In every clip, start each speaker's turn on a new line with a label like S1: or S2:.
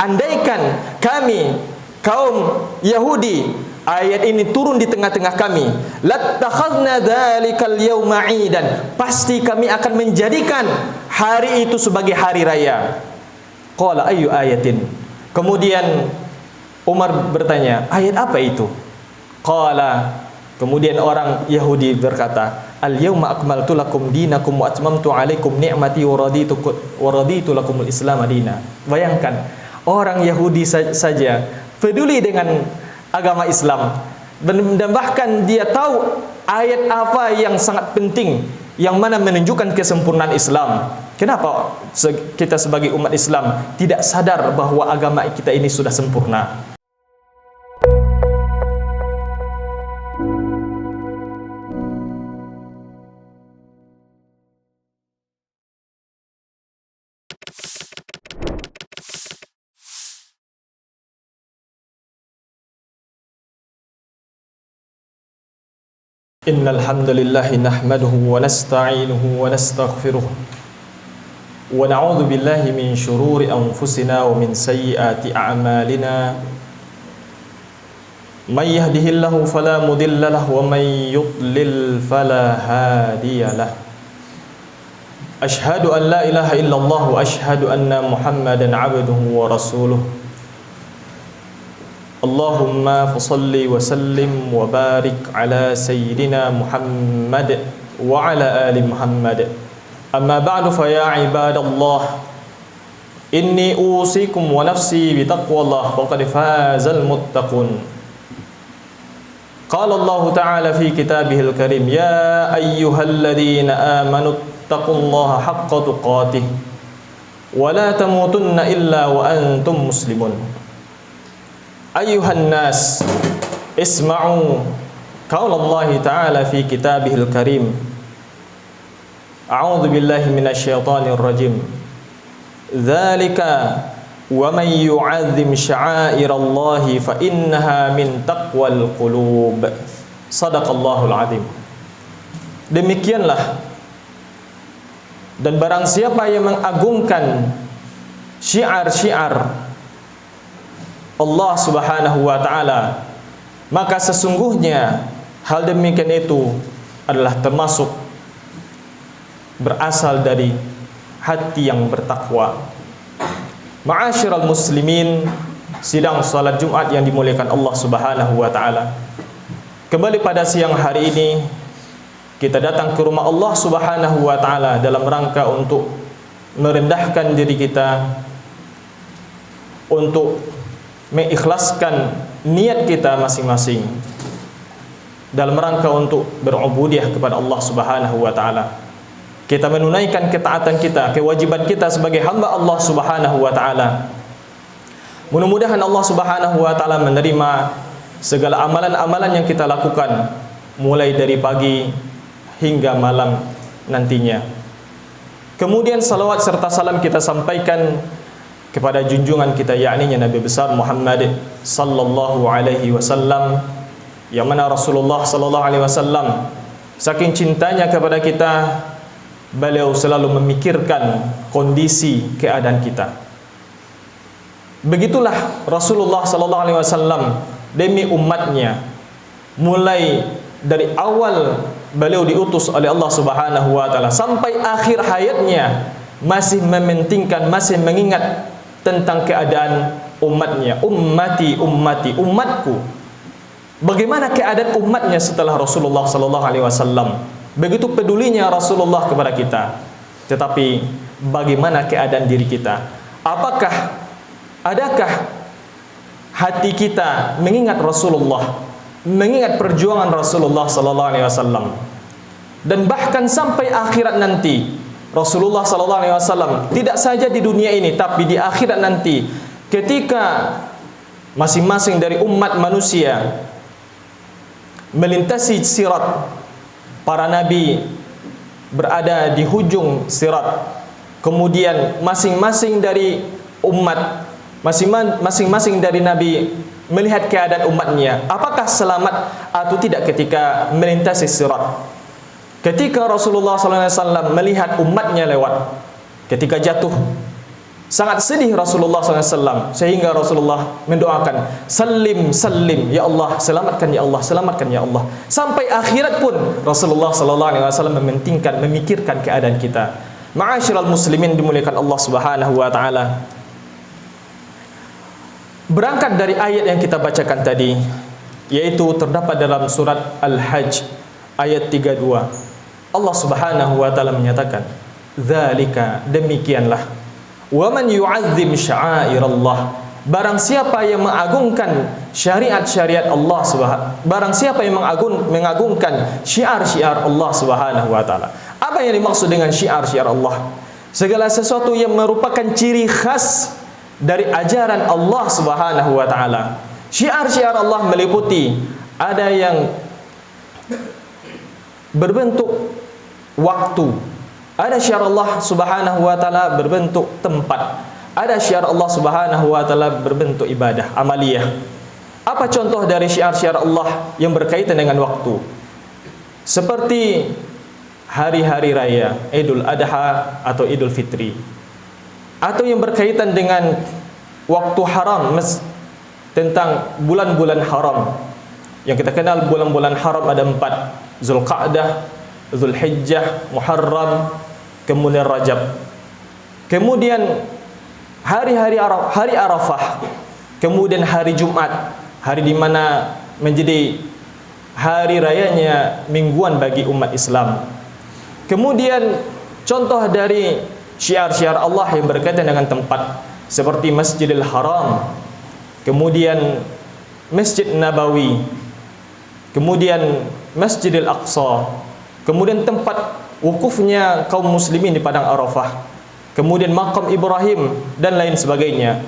S1: andaikan kami kaum Yahudi ayat ini turun di tengah-tengah kami, lattakhadna dzalikal yauma 'idan, pasti kami akan menjadikan hari itu sebagai hari raya. Qala ayyu ayatin, kemudian Umar bertanya, ayat apa itu? Qala, kemudian orang Yahudi berkata, al-yauma akmaltu lakum dinakum wa atmamtu 'alaikum ni'mati wa raditu lakumul Islam madina. Bayangkan, orang Yahudi saja peduli dengan agama Islam, dan bahkan dia tahu ayat apa yang sangat penting yang mana menunjukkan kesempurnaan Islam. Kenapa kita sebagai umat Islam tidak sadar bahwa agama kita ini sudah sempurna? Innal hamdalillah nahmaduhu wa nasta'inuhu wa nastaghfiruh wa na'udzu billahi min shururi anfusina wa min sayyiati a'malina. May yahdihillahu fala mudilla lahu wa may yudlil fala hadiya lahu. Ashhadu an la ilaha illallah wa ashhadu anna Muhammadan 'abduhu wa rasuluh. Allahumma fasalli wa sallim wa barik ala sayyidina Muhammad wa ala ali Muhammad. Amma ba'du, fa ya ibadallah, inni usikum wa nafsi bi taqwallah wa qad fazal muttaqun. Qala Allah ta'ala fi kitabihil karim, ya ayyuhalladzina amanu taqullaha haqqa tuqatih wa la tamutunna illa wa antum muslimun. Ayuhan nas, isma'u qaul Allah ta'ala fi kitabihil karim. A'udzu billahi minasyaitonir rajim. Dzalika wa man yu'azzim sya'airallahi fa innaha min taqwal qulub. Shadaqallahul azim. Demikianlah, dan barang siapa yang mengagungkan syiar-syiar Allah Subhanahu wa ta'ala, maka sesungguhnya hal demikian itu adalah termasuk berasal dari hati yang bertakwa. Ma'asyiral muslimin, sidang salat Jumat yang dimuliakan Allah Subhanahu wa ta'ala, kembali pada siang hari ini kita datang ke rumah Allah Subhanahu wa ta'ala dalam rangka untuk merendahkan diri kita, untuk mengikhlaskan niat kita masing-masing dalam rangka untuk berubudiah kepada Allah Subhanahu wa ta'ala. Kita menunaikan ketaatan kita, kewajiban kita sebagai hamba Allah Subhanahu wa ta'ala. Mudah-mudahan Allah Subhanahu wa ta'ala menerima segala amalan-amalan yang kita lakukan mulai dari pagi hingga malam nantinya. Kemudian salawat serta salam kita sampaikan kepada junjungan kita, yakni Nabi besar Muhammad sallallahu alaihi wasallam, yang mana Rasulullah sallallahu alaihi wasallam saking cintanya kepada kita, beliau selalu memikirkan kondisi keadaan kita. Begitulah Rasulullah sallallahu alaihi wasallam demi umatnya, mulai dari awal beliau diutus oleh Allah Subhanahu wa taala sampai akhir hayatnya masih mementingkan, masih mengingat tentang keadaan umatnya. Ummati ummati, umatku. Bagaimana keadaan umatnya setelah Rasulullah sallallahu alaihi wasallam? Begitu pedulinya Rasulullah kepada kita. Tetapi bagaimana keadaan diri kita? Adakah hati kita mengingat Rasulullah, mengingat perjuangan Rasulullah sallallahu alaihi wasallam? Dan bahkan sampai akhirat nanti, Rasulullah sallallahu alaihi wasallam tidak saja di dunia ini tapi di akhirat nanti, ketika masing-masing dari umat manusia melintasi sirat, para nabi berada di hujung sirat, kemudian masing-masing dari umat, masing-masing dari nabi melihat keadaan umatnya, apakah selamat atau tidak ketika melintasi sirat. Ketika Rasulullah SAW melihat umatnya lewat, ketika jatuh, Sangat sedih Rasulullah SAW, sehingga Rasulullah mendoakan, salim, salim, ya Allah, selamatkan ya Allah, selamatkan ya Allah. Sampai akhirat pun Rasulullah SAW mementingkan, memikirkan keadaan kita. Ma'asyiral muslimin dimuliakan Allah Subhanahu wa taala. Berangkat dari ayat yang kita bacakan tadi, yaitu terdapat dalam surat Al-Hajj ayat 32. Allah Subhanahu wa taala menyatakan, "Dzalika, demikianlah, wa man yu'azzim sya'airallah, barang siapa yang mengagungkan syariat-syariat Allah Subhanahu, barang siapa yang mengagungkan syiar-syiar Allah Subhanahu wa taala." Apa yang dimaksud dengan syiar-syiar Allah? Segala sesuatu yang merupakan ciri khas dari ajaran Allah Subhanahu wa taala. Syiar-syiar Allah meliputi ada yang berbentuk waktu, ada syiar Allah Subhanahu wa taala berbentuk tempat, ada syiar Allah Subhanahu wa taala berbentuk ibadah, amaliyah. Apa contoh dari syiar-syiar Allah yang berkaitan dengan waktu? Seperti hari-hari raya, Idul Adha atau Idul Fitri, atau yang berkaitan dengan waktu haram, tentang bulan-bulan haram. Yang kita kenal bulan-bulan haram ada 4, Zulqa'dah, Zulhijjah, Muharram, kemudian Rajab. Kemudian hari Arafah, kemudian hari Jumat, hari di mana menjadi hari rayanya mingguan bagi umat Islam. Kemudian contoh dari syiar-syiar Allah yang berkaitan dengan tempat, seperti Masjidil Haram, kemudian Masjid Nabawi, kemudian Masjidil Aqsa, kemudian tempat wukufnya kaum muslimin di padang Arafah, kemudian makam Ibrahim dan lain sebagainya.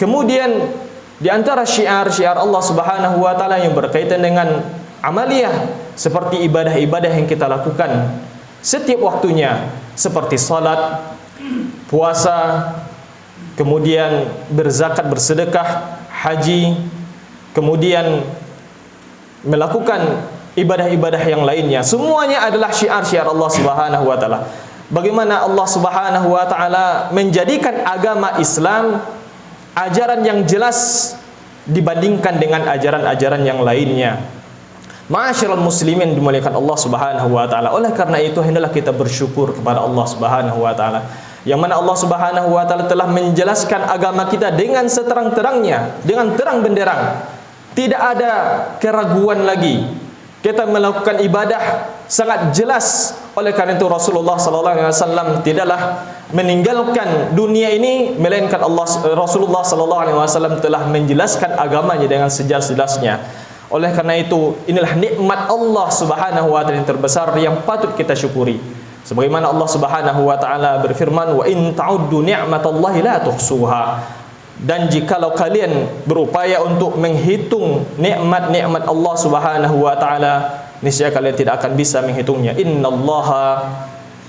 S1: Kemudian di antara syiar-syiar Allah Subhanahu wa taala yang berkaitan dengan amaliyah, seperti ibadah-ibadah yang kita lakukan setiap waktunya, seperti salat, puasa, kemudian berzakat, bersedekah, haji, kemudian melakukan ibadah-ibadah yang lainnya. Semuanya adalah syiar-syiar Allah Subhanahu wa taala. Bagaimana Allah Subhanahu wa taala menjadikan agama Islam ajaran yang jelas dibandingkan dengan ajaran-ajaran yang lainnya. Ma'asyiral muslimin dimuliakan Allah Subhanahu wa taala. Oleh karena itu hendaklah kita bersyukur kepada Allah Subhanahu wa taala, yang mana Allah Subhanahu wa taala telah menjelaskan agama kita dengan seterang-terangnya, dengan terang benderang. Tidak ada keraguan lagi. Kita melakukan ibadah sangat jelas. Oleh karena itu Rasulullah sallallahu alaihi wasallam tidaklah meninggalkan dunia ini melainkan Rasulullah sallallahu alaihi wasallam telah menjelaskan agamanya dengan sejelas-jelasnya. Oleh karena itu inilah nikmat Allah Subhanahu wa taala yang terbesar yang patut kita syukuri. Sebagaimana Allah Subhanahu wa taala berfirman, "Wa in ta'uddu ni'matallahi la tuhsuha." Dan jikalau kalian berupaya untuk menghitung nikmat-nikmat Allah Subhanahu wa taala, niscaya kalian tidak akan bisa menghitungnya. Innallaha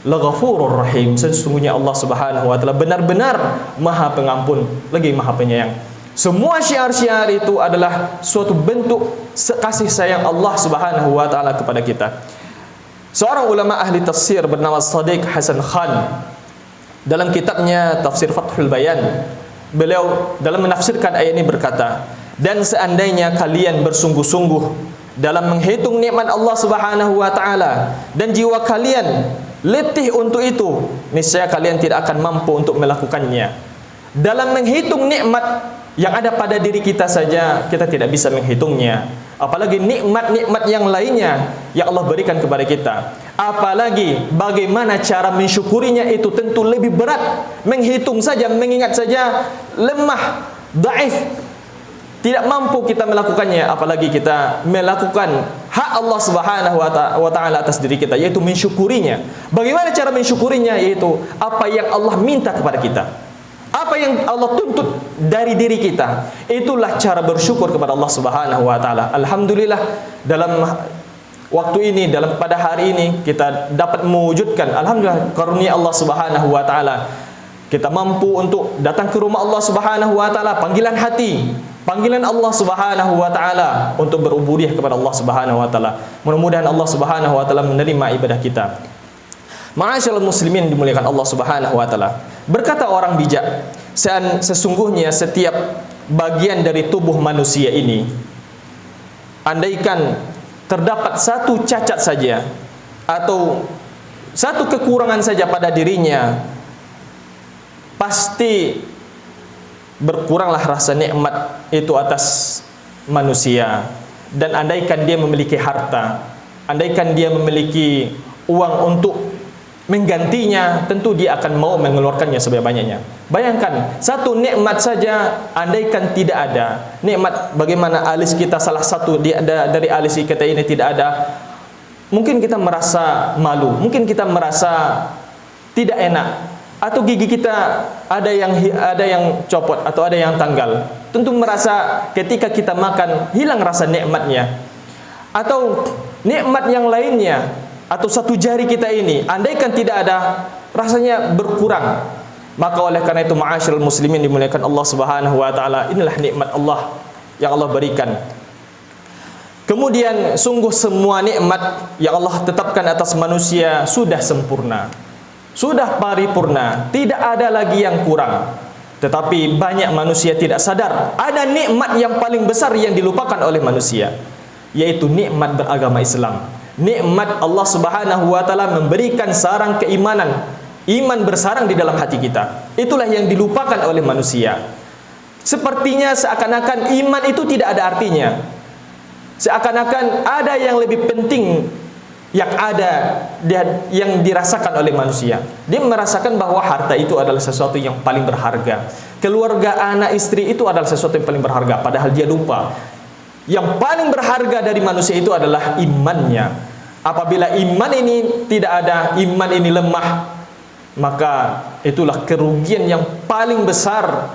S1: laghafurur rahim. Sesungguhnya Allah Subhanahu wa taala benar-benar Maha Pengampun lagi Maha Penyayang. Semua syiar-syiar itu adalah suatu bentuk kasih sayang Allah Subhanahu wa taala kepada kita. Seorang ulama ahli tafsir bernama Shadiq Hasan Khan, dalam kitabnya Tafsir Fathul Bayan, beliau dalam menafsirkan ayat ini berkata, "Dan seandainya kalian bersungguh-sungguh dalam menghitung nikmat Allah Subhanahu wa taala dan jiwa kalian letih untuk itu, niscaya kalian tidak akan mampu untuk melakukannya." Dalam menghitung nikmat yang ada pada diri kita saja kita tidak bisa menghitungnya, apalagi nikmat-nikmat yang lainnya yang Allah berikan kepada kita. Apalagi bagaimana cara mensyukurinya itu tentu lebih berat. Menghitung saja, mengingat saja lemah, dhaif, tidak mampu kita melakukannya, apalagi kita melakukan hak Allah Subhanahu wa taala atas diri kita, yaitu mensyukurinya. Bagaimana cara mensyukurinya? Yaitu apa yang Allah minta kepada kita, apa yang Allah tuntut dari diri kita. Itulah cara bersyukur kepada Allah Subhanahu wa taala. Alhamdulillah dalam waktu ini, pada hari ini kita dapat mewujudkan, alhamdulillah, karunia Allah Subhanahu wa taala. Kita mampu untuk datang ke rumah Allah Subhanahu wa taala, panggilan hati, panggilan Allah Subhanahu wa taala untuk berubudiah kepada Allah Subhanahu wa taala. Mudah-mudahan Allah Subhanahu wa taala menerima ibadah kita. Ma'asyiral muslimin dimuliakan Allah Subhanahu wa taala. Berkata orang bijak, sesungguhnya setiap bagian dari tubuh manusia ini, andaikan terdapat satu cacat saja atau satu kekurangan saja pada dirinya, pasti berkuranglah rasa nikmat itu atas manusia. Dan andaikan dia memiliki harta, andaikan dia memiliki uang untuk menggantinya, tentu dia akan mau mengeluarkannya sebanyak-banyaknya. Bayangkan, satu nikmat saja andaikan tidak ada. Nikmat bagaimana alis kita, salah satu dari alis kita ini tidak ada, mungkin kita merasa malu, mungkin kita merasa tidak enak, atau gigi kita ada yang copot atau ada yang tanggal. Tentu merasa ketika kita makan hilang rasa nikmatnya. Atau nikmat yang lainnya, atau satu jari kita ini andaikan tidak ada, rasanya berkurang. Maka oleh karena itu, ma'asyiral muslimin dimuliakan Allah Subhanahu wa taala, inilah nikmat Allah yang Allah berikan. Kemudian sungguh semua nikmat yang Allah tetapkan atas manusia sudah sempurna, sudah paripurna, tidak ada lagi yang kurang. Tetapi banyak manusia tidak sadar ada nikmat yang paling besar yang dilupakan oleh manusia, yaitu nikmat beragama Islam. Nikmat Allah Subhanahu wa taala memberikan sarang keimanan, iman bersarang di dalam hati kita. Itulah yang dilupakan oleh manusia. Sepertinya seakan-akan iman itu tidak ada artinya. Seakan-akan ada yang lebih penting yang dirasakan oleh manusia. Dia merasakan bahwa harta itu adalah sesuatu yang paling berharga, keluarga, anak, istri itu adalah sesuatu yang paling berharga. Padahal dia lupa yang paling berharga dari manusia itu adalah imannya. Apabila iman ini tidak ada, iman ini lemah, maka itulah kerugian yang paling besar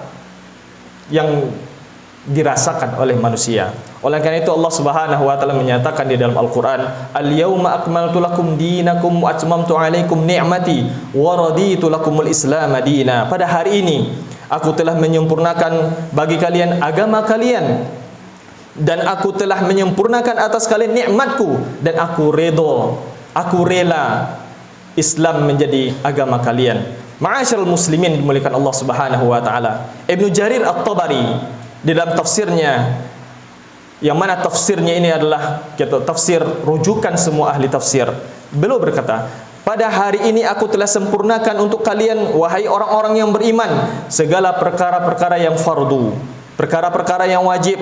S1: yang dirasakan oleh manusia. Oleh karena itu Allah Subhanahu wa taala menyatakan di dalam Al-Qur'an, "Al-yauma akmaltu lakum dinakum wa atmamtu 'alaikum ni'mati wa raditu lakumul Islam madina." Pada hari ini aku telah menyempurnakan bagi kalian agama kalian, dan aku telah menyempurnakan atas kalian nikmatku, dan aku rela Islam menjadi agama kalian. Ma'asyiral muslimin dimuliakan Allah Subhanahu wa taala. Ibnu Jarir At-Tabari di dalam tafsirnya, yang mana tafsirnya ini adalah tafsir rujukan semua ahli tafsir, beliau berkata, pada hari ini aku telah sempurnakan untuk kalian, wahai orang-orang yang beriman, segala perkara-perkara yang fardu, perkara-perkara yang wajib.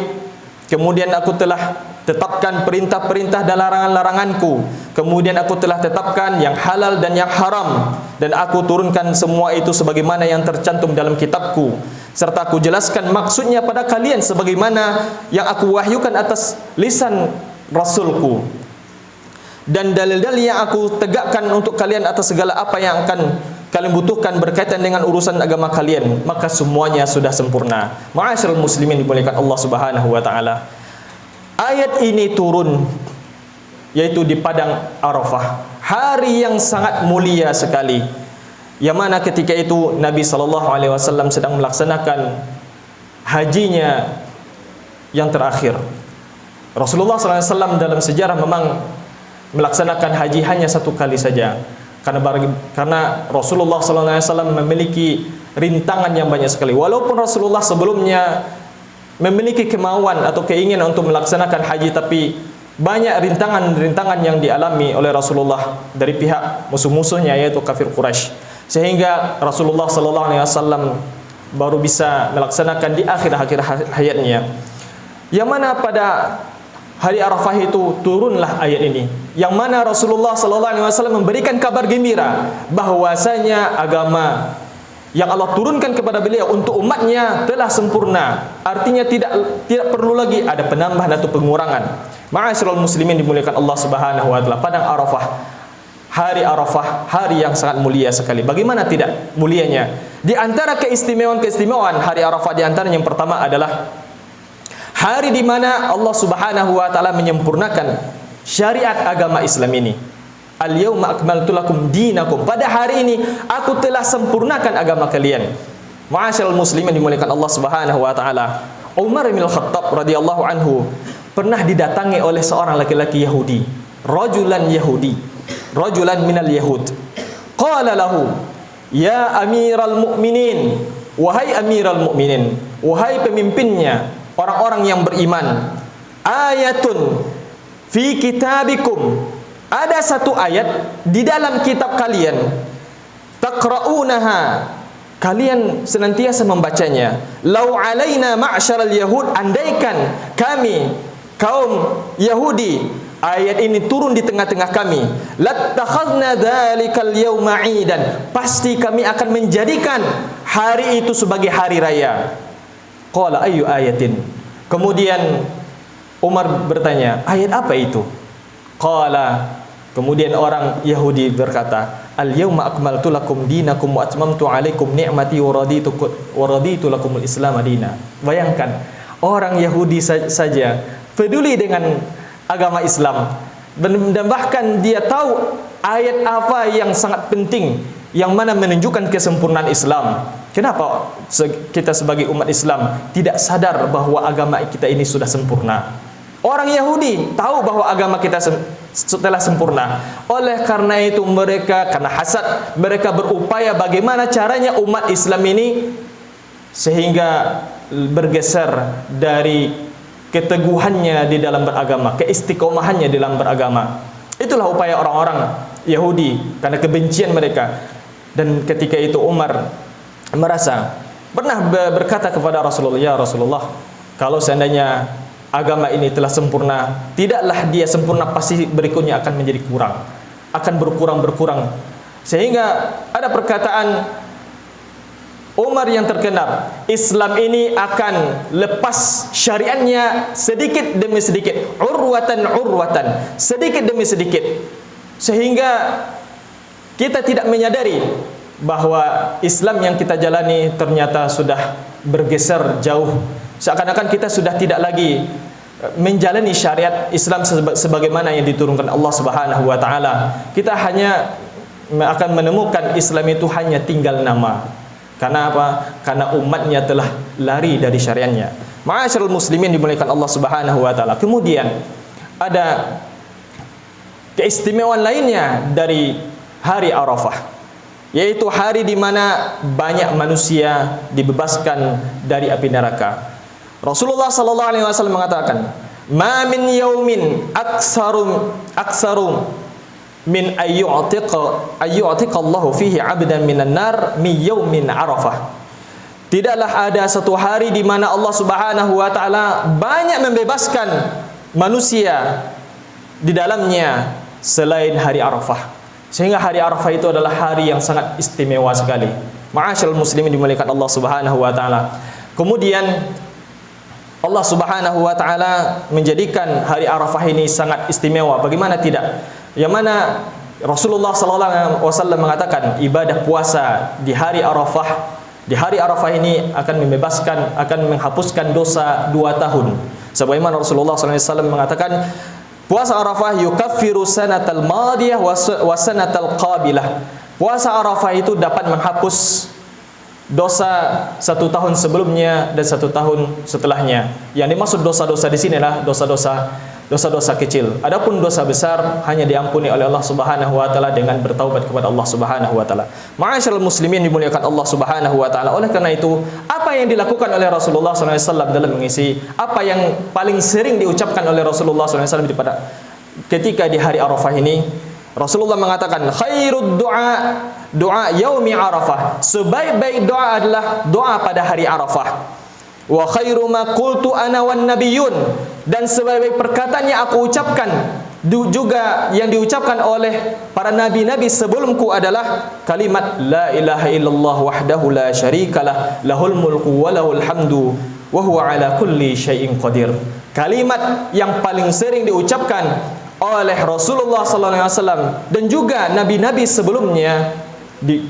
S1: Kemudian aku telah tetapkan perintah-perintah dan larangan-laranganku. Kemudian aku telah tetapkan yang halal dan yang haram, dan aku turunkan semua itu sebagaimana yang tercantum dalam kitabku, serta aku jelaskan maksudnya pada kalian sebagaimana yang aku wahyukan atas lisan Rasulku, dan dalil-dalil yang aku tegakkan untuk kalian atas segala apa yang akan kalian butuhkan berkaitan dengan urusan agama kalian, maka semuanya sudah sempurna. Ma'asyiral muslimin dimuliakan Allah Subhanahu wa taala. Ayat ini turun yaitu di padang Arafah, hari yang sangat mulia sekali, yang mana ketika itu Nabi SAW sedang melaksanakan hajinya yang terakhir. Rasulullah SAW dalam sejarah memang melaksanakan haji hanya satu kali saja, karena Rasulullah SAW memiliki rintangan yang banyak sekali. Walaupun Rasulullah sebelumnya memiliki kemauan atau keinginan untuk melaksanakan haji, tapi banyak rintangan-rintangan yang dialami oleh Rasulullah dari pihak musuh-musuhnya, yaitu kafir Quraisy, sehingga Rasulullah SAW baru bisa melaksanakan di akhir-akhir hayatnya. Yang mana pada hari Arafah itu turunlah ayat ini, yang mana Rasulullah SAW memberikan kabar gembira bahwasanya agama yang Allah turunkan kepada beliau untuk umatnya telah sempurna. Artinya tidak perlu lagi ada penambahan atau pengurangan. Ma'asyiral muslimin dimuliakan Allah Subhanahu wa taala, padang Arafah, hari Arafah, hari yang sangat mulia sekali. Bagaimana tidak mulianya? Di antara keistimewaan hari Arafah, di antara yang pertama adalah hari di mana Allah Subhanahu wa taala menyempurnakan syariat agama Islam ini. Al-yauma akmaltu lakum dinakum. Pada hari ini aku telah sempurnakan agama kalian. Ma'asyiral muslimin dimuliakan Allah Subhanahu wa taala. Umar bin Khattab radhiyallahu anhu pernah didatangi oleh seorang laki-laki Yahudi, rajulan minal Yahud. Qala lahu, Ya Amiral Mukminin, wahai Amiral Mukminin, wahai pemimpinnya orang-orang yang beriman. Ayatun fi kitabikum, ada satu ayat di dalam kitab kalian. Taqra'unaha, kalian senantiasa membacanya. Lau alaina ma'syaral yahud, andaikan kami kaum Yahudi ayat ini turun di tengah-tengah kami, lattakhadna dzalikal yauma 'idan, pasti kami akan menjadikan hari itu sebagai hari raya. Qala ayyu ayatin, kemudian Umar bertanya, ayat apa itu? Qala, kemudian orang Yahudi berkata, al yauma akmaltu lakum dinakum wa atmamtu 'alaikum ni'mati wa raditu lakumul Islam madina. Bayangkan, orang Yahudi saja peduli dengan agama Islam, dan bahkan dia tahu ayat apa yang sangat penting yang mana menunjukkan kesempurnaan Islam. Kenapa kita sebagai umat Islam tidak sadar bahwa agama kita ini sudah sempurna? Orang Yahudi tahu bahwa agama kita telah sempurna. Oleh karena itu mereka, karena hasad, mereka berupaya bagaimana caranya umat Islam ini sehingga bergeser dari keteguhannya di dalam beragama, keistiqomahannya di dalam beragama. Itulah upaya orang-orang Yahudi karena kebencian mereka. Dan ketika itu Umar merasa, pernah berkata kepada Rasulullah, ya Rasulullah, kalau seandainya agama ini telah sempurna, tidaklah dia sempurna, pasti berikutnya akan menjadi kurang, akan berkurang. Sehingga ada perkataan Umar yang terkenal, Islam ini akan lepas syariatnya sedikit demi sedikit, urwatan, sedikit demi sedikit, sehingga kita tidak menyadari bahwa Islam yang kita jalani ternyata sudah bergeser jauh. Seakan-akan kita sudah tidak lagi menjalani syariat Islam sebagaimana yang diturunkan Allah Subhanahu wa taala. Kita hanya akan menemukan Islam itu hanya tinggal nama. Karena apa? Karena umatnya telah lari dari syariatnya. Ma'asyiral muslimin dimuliakan Allah Subhanahu wa taala. Kemudian ada keistimewaan lainnya dari hari Arafah, yaitu hari di mana banyak manusia dibebaskan dari api neraka. Rasulullah sallallahu alaihi wasallam mengatakan, "Ma min yaumin aktsaru min ayyu'tiqa Allahu fihi 'abdan minan nar mi yaumin Arafah." Tidaklah ada satu hari di mana Allah Subhanahu wa taala banyak membebaskan manusia di dalamnya selain hari Arafah. Sehingga hari Arafah itu adalah hari yang sangat istimewa sekali. Ma'asyiral muslimin dimuliakan Allah Subhanahu wa taala. Kemudian Allah Subhanahu wa taala menjadikan hari Arafah ini sangat istimewa. Bagaimana tidak? Yang mana Rasulullah sallallahu alaihi wasallam mengatakan ibadah puasa di hari Arafah, di hari Arafah ini akan membebaskan, akan menghapuskan dosa 2 tahun. Sebagaimana Rasulullah sallallahu alaihi wasallam mengatakan, puasa Arafah yukaffiru sanatal madiyah wa sanatal qabilah. Puasa Arafah itu dapat menghapus dosa 1 tahun sebelumnya dan 1 tahun setelahnya. Yang dimaksud dosa-dosa di sinilah dosa-dosa kecil. Adapun dosa besar hanya diampuni oleh Allah Subhanahu wa taala dengan bertaubat kepada Allah Subhanahu wa taala. Ma'asyiral muslimin dimuliakan Allah Subhanahu wa taala. Oleh karena itu, apa yang dilakukan oleh Rasulullah sallallahu alaihi wasallam dalam mengisi, apa yang paling sering diucapkan oleh Rasulullah sallallahu alaihi wasallam ketika di hari Arafah ini, Rasulullah mengatakan, khairud doa yaumi Arafah. Sebaik-baik doa adalah doa pada hari Arafah. Wa khairu ma qultu ana wan nabiyyun, dan sebaik-baik perkataan yang aku ucapkan juga yang diucapkan oleh para nabi-nabi sebelumku adalah kalimat la ilaha illallah wahdahu la syarikalah lahul mulku wa lahul hamdu wa huwa ala kulli syai'in qadir. Kalimat yang paling sering diucapkan oleh Rasulullah sallallahu alaihi wasallam dan juga nabi-nabi sebelumnya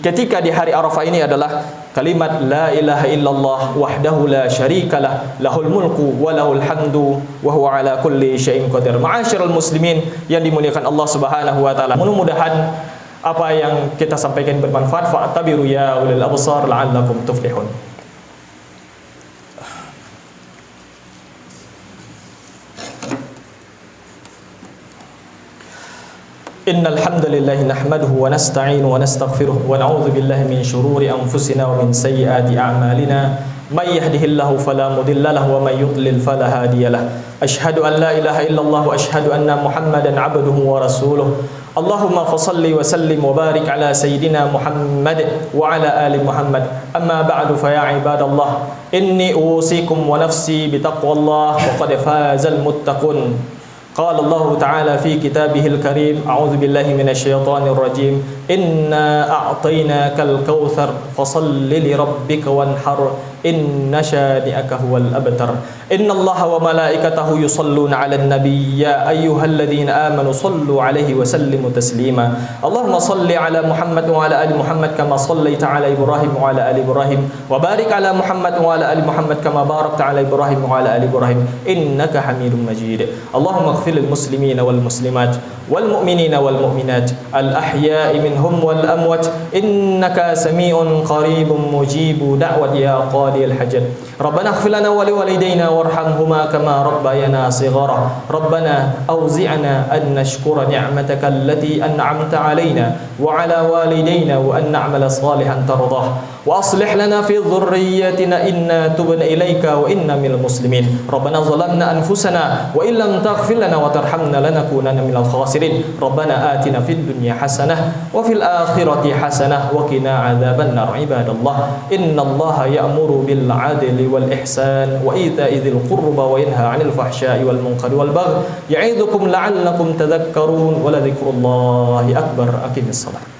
S1: ketika di hari Arafah ini adalah kalimat la ilaha illallah wahdahu la syarikalah lahul mulku wa lahul hamdu wa huwa ala kulli syai'in qadir. Ma'asyiral muslimin yang dimuliakan Allah Subhanahu wa taala. Mudah-mudahan apa yang kita sampaikan bermanfaat. Fa'tabiru ya ulil absar la'allakum tuflihun. Innal hamdalillah nahmaduhu wa nasta'inu wa nastaghfiruh wa na'udzu billahi min shururi anfusina wa min sayyiati a'malina. May yahdihillahu fala mudilla lahu wa may yudlil fala hadiya lahu. Asyhadu an la ilaha illallah wa asyhadu anna Muhammadan 'abduhu wa rasuluh. Allahumma fassalli wa sallim wa barik ala sayyidina Muhammad wa ala ali Muhammad. Amma ba'du fa ya ibadallah, inni usikum wa nafsi bitaqwallah wa qad fazal muttaqun. قال الله تعالى في كتابه الكريم أعوذ بالله من الشيطان الرجيم إنا أعطيناك الكوثر فصل لربك وانحر إن شانئك هو الأبتر إن الله وملائكته يصلون على النبي يا أيها الذين آمنوا صلوا عليه وسلموا تسليما اللهم صل على محمد وعلى آل محمد كما صليت على إبراهيم وعلى آل إبراهيم وبارك على محمد وعلى آل محمد كما باركت على إبراهيم وعلى آل إبراهيم إنك حميد مجيد اللهم اغفر للمسلمين والمسلمات والمؤمنين والمؤمنات الأحياء منهم والأموات إنك سميع قريب مجيب دعوة يا قاضي الحاجات ربنا اغفر لنا ولوالدينا وارحمهما كما ربيانا صغارا ربنا أوزعنا أن نشكر نعمتك التي أنعمت علينا وعلى والدينا وأن نعمل صالحا ترضاه وأصلح لنا في ذريتنا إنا تبنا إليك وإنا من المسلمين ربنا ظلمنا أنفسنا وإن لم تغفر لنا وترحمنا لنكونن من الخاسرين ربنا آتنا في الدنيا حسنة وفي الآخرة حسنة وقنا عذاب النار عباد الله إن الله يأمر بالعدل والإحسان وإيتاء ذي القربى وينهى عن الفحشاء والمنكر والبغي يعظكم لعلكم تذكرون ولذكر الله أكبر أقم الصلاة